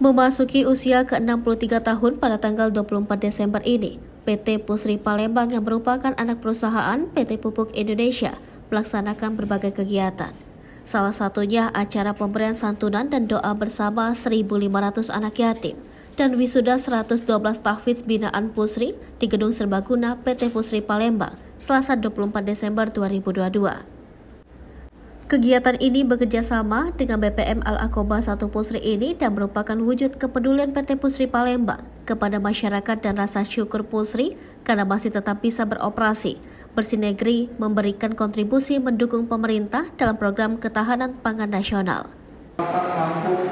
Memasuki usia ke-63 tahun pada tanggal 24 Desember ini, PT Pusri Palembang yang merupakan anak perusahaan PT Pupuk Indonesia melaksanakan berbagai kegiatan. Salah satunya acara pemberian santunan dan doa bersama 1.500 anak yatim dan wisuda 112 tahfidz binaan Pusri di Gedung Serbaguna PT Pusri Palembang, Selasa 24 Desember 2022. Kegiatan ini bekerjasama dengan BPM Al-Aqobah 1 Pusri ini dan merupakan wujud kepedulian PT Pusri Palembang kepada masyarakat dan rasa syukur Pusri karena masih tetap bisa beroperasi, bersinergi, memberikan kontribusi mendukung pemerintah dalam program ketahanan pangan nasional. Lampung,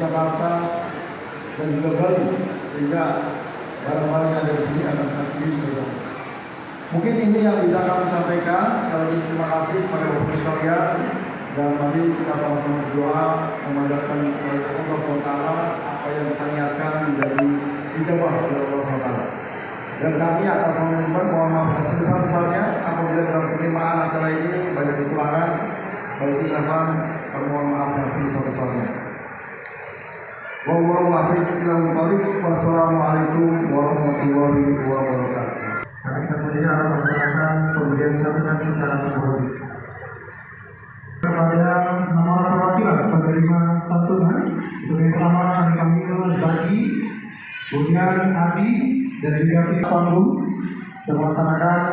Jakarta, dan juga Bali, sehingga barang-barang yang ada di sini akan terus. Mungkin ini yang bisa kami sampaikan. Sekali lagi terima kasih kepada Bapak sekalian, dan mari kita sama-sama berdoa memanjatkan kepada Allah SWT apa yang kita niatkan menjadi ijabah oleh Allah SWT. Dan kami atas nama Tuhan mohon maaf sebesar-besarnya apabila dalam penerimaan acara ini banyak kekurangan, baik ucapan mohon maaf yang sebesar-besarnya. Wassalamualaikum warahmatullahi wabarakatuh. Kami sendiri akan melaksanakan pemberian santunan secara simbolis kepada nama perwakilan penerima santunan. Untuk yang pertama kami panggil Zaki, kemudian Adi, dan juga Panggung untuk melaksanakan